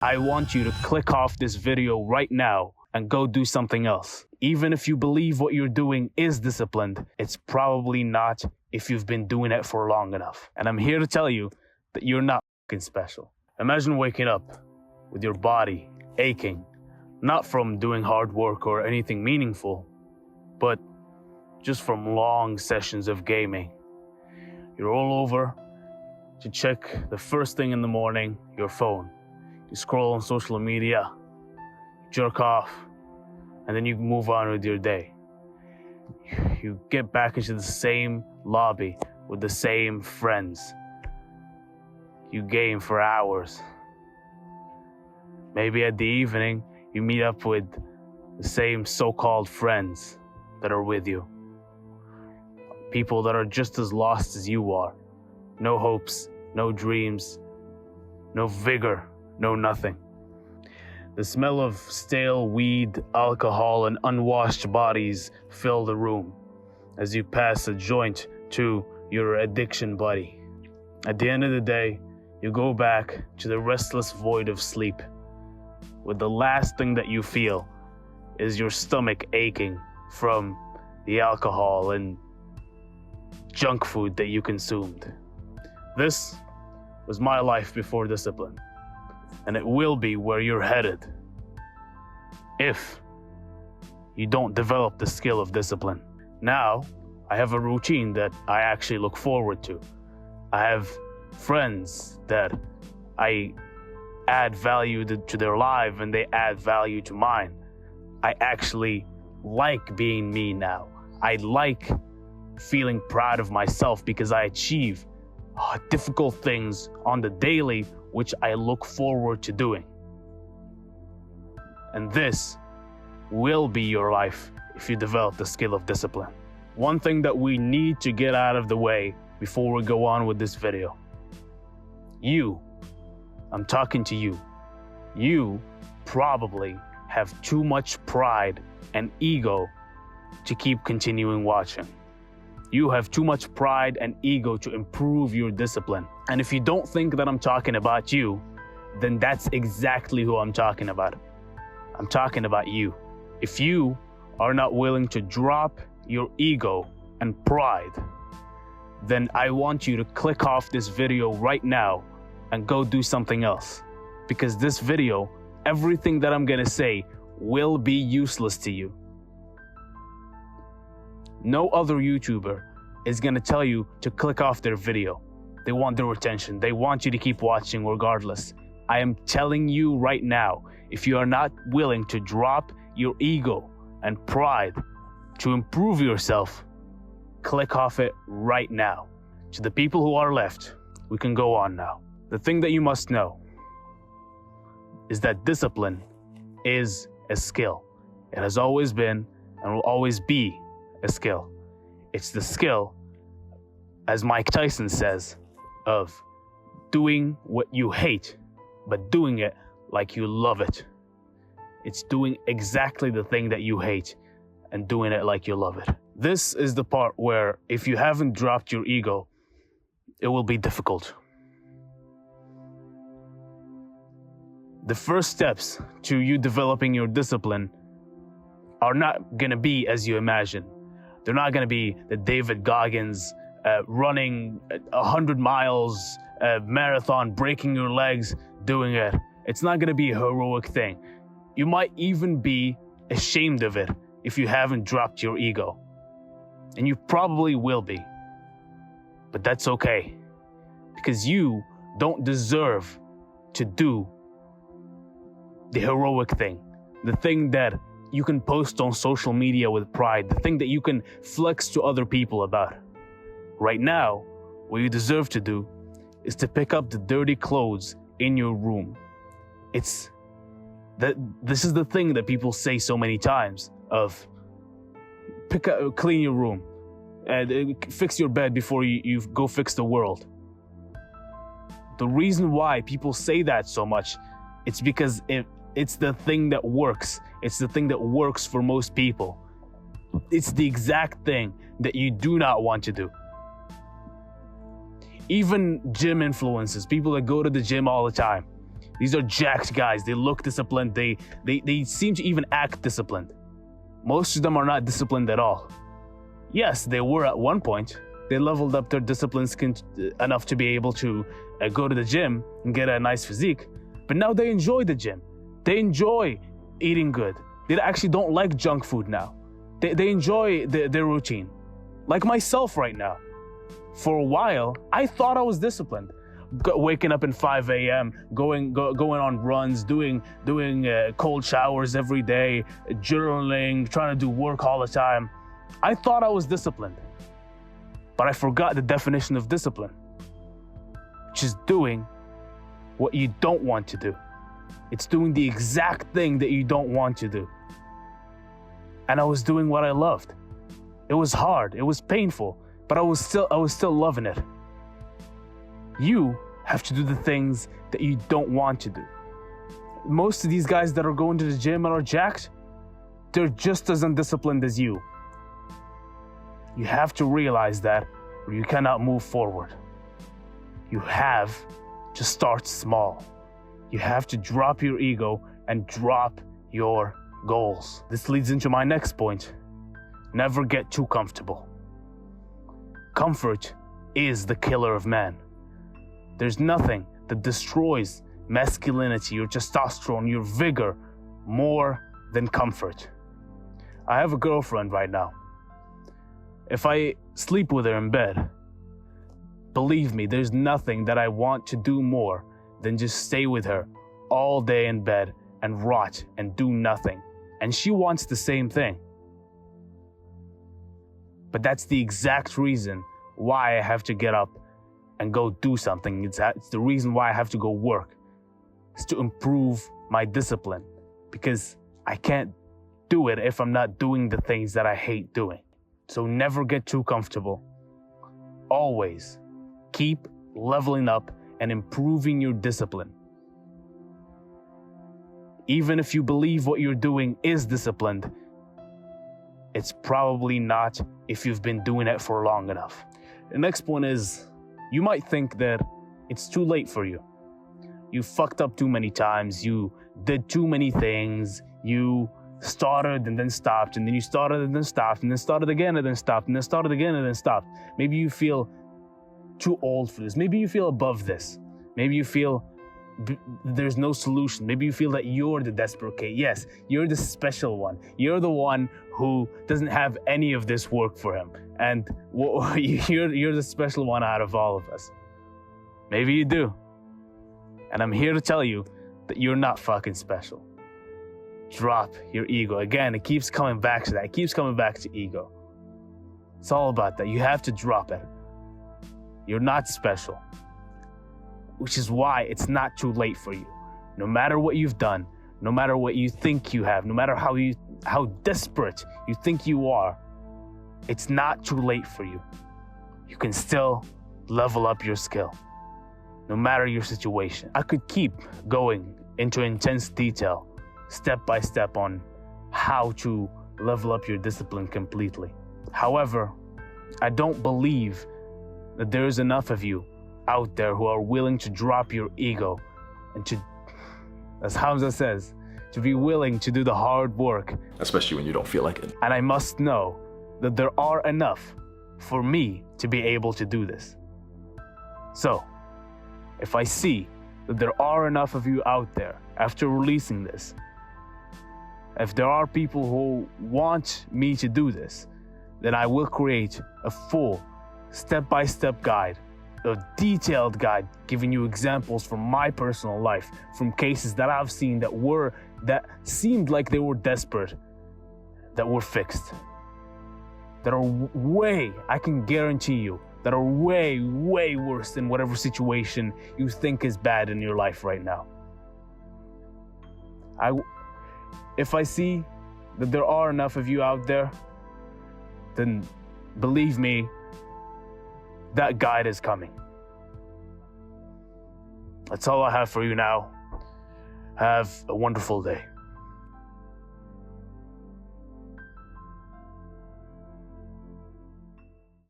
I want you to click off this video right now and go do something else. Even if you believe what you're doing is disciplined, it's probably not if you've been doing it for long enough. And I'm here to tell you that you're not fucking special. Imagine waking up with your body aching, not from doing hard work or anything meaningful, but just from long sessions of gaming. You're all over to check the first thing in the morning, your phone. You scroll on social media, jerk off, and then you move on with your day. You get back into the same lobby with the same friends. You game for hours. Maybe at the evening, you meet up with the same so-called friends that are with you. People that are just as lost as you are. No hopes, no dreams, no vigor, no nothing. The smell of stale weed, alcohol, and unwashed bodies fill the room as you pass a joint to your addiction buddy. At the end of the day, you go back to the restless void of sleep, with the last thing that you feel is your stomach aching from the alcohol and junk food that you consumed. This was my life before discipline, and it will be where you're headed if you don't develop the skill of discipline. Now, I have a routine that I actually look forward to. I have friends that I add value to their life and they add value to mine. I actually like being me now. I like feeling proud of myself because I achieve difficult things on the daily, which I look forward to doing. And this will be your life if you develop the skill of discipline. One thing that we need to get out of the way before we go on with this video. I'm talking to you. You probably have too much pride and ego to keep continuing watching. You have too much pride and ego to improve your discipline. And if you don't think that I'm talking about you, then that's exactly who I'm talking about. I'm talking about you. If you are not willing to drop your ego and pride, then I want you to click off this video right now and go do something else. Because this video, everything that I'm gonna say will be useless to you. No other YouTuber is gonna tell you to click off their video. They want their attention. They want you to keep watching regardless. I am telling you right now, if you are not willing to drop your ego and pride to improve yourself, click off it right now. To the people who are left, we can go on now. The thing that you must know is that discipline is a skill. It has always been and will always be a skill. It's the skill, as Mike Tyson says, of doing what you hate, but doing it like you love it. It's doing exactly the thing that you hate and doing it like you love it. This is the part where if you haven't dropped your ego, it will be difficult. The first steps to you developing your discipline are not gonna be as you imagine. They're not gonna be the David Goggins running 100 miles, marathon, breaking your legs, doing it. It's not gonna be a heroic thing. You might even be ashamed of it if you haven't dropped your ego. And you probably will be. But that's okay. Because you don't deserve to do the heroic thing. The thing that you can post on social media with pride. The thing that you can flex to other people about. Right now, what you deserve to do is to pick up the dirty clothes in your room. This is the thing that people say so many times of clean your room and fix your bed before you go fix the world. The reason why people say that so much, it's because it's the thing that works. It's the thing that works for most people. It's the exact thing that you do not want to do. Even gym influencers, people that go to the gym all the time, These are jacked guys. They look disciplined. They seem to even act disciplined. Most of them are not disciplined at all. Yes, they were at one point. They leveled up their disciplines enough to be able to go to the gym and get a nice physique. But now they enjoy the gym. They enjoy eating good. They actually don't like junk food now. They enjoy their routine. Like myself right now. For a while, I thought I was disciplined. Waking up at 5 a.m., going on runs, doing cold showers every day, journaling, trying to do work all the time. I thought I was disciplined. But I forgot the definition of discipline, which is doing what you don't want to do. It's doing the exact thing that you don't want to do. And I was doing what I loved. It was hard, it was painful, but I was still loving it. You have to do the things that you don't want to do. Most of these guys that are going to the gym and are jacked, they're just as undisciplined as you. You have to realize that, or you cannot move forward. You have to start small. You have to drop your ego and drop your goals. This leads into my next point. Never get too comfortable. Comfort is the killer of man. There's nothing that destroys masculinity, your testosterone, your vigor more than comfort. I have a girlfriend right now. If I sleep with her in bed, believe me, there's nothing that I want to do more than just stay with her all day in bed and rot and do nothing. And she wants the same thing. But that's the exact reason why I have to get up and go do something. It's the reason why I have to go work. It's to improve my discipline, because I can't do it if I'm not doing the things that I hate doing. So never get too comfortable. Always keep leveling up and improving your discipline. Even if you believe what you're doing is disciplined, it's probably not if you've been doing it for long enough. The next point is, you might think that it's too late for you. You fucked up too many times, you did too many things, you started and then stopped, and then you started and then stopped, and then started again and then stopped, and then started again and then stopped. Maybe you feel too old for this. Maybe you feel above this. Maybe you feel there's no solution. Maybe you feel that you're the desperate case. Yes, you're the special one. You're the one who doesn't have any of this work for him. And you're the special one out of all of us. Maybe you do. And I'm here to tell you that you're not fucking special. Drop your ego. Again, it keeps coming back to that. It keeps coming back to ego. It's all about that. You have to drop it. You're not special. Which is why it's not too late for you. No matter what you've done, no matter what you think you have, no matter how desperate you think you are, it's not too late for you. You can still level up your skill, no matter your situation. I could keep going into intense detail, step by step, on how to level up your discipline completely. However, I don't believe that there is enough of you out there who are willing to drop your ego and to, as Hamza says, to be willing to do the hard work. Especially when you don't feel like it. And I must know that there are enough for me to be able to do this. So, if I see that there are enough of you out there after releasing this, if there are people who want me to do this, then I will create a full step-by-step guide, a detailed guide giving you examples from my personal life, from cases that I've seen that seemed like they were desperate, that were fixed, that are way, I can guarantee you, that are way, way worse than whatever situation you think is bad in your life right now. If I see that there are enough of you out there, then believe me, that guide is coming. That's all I have for you now. Have a wonderful day.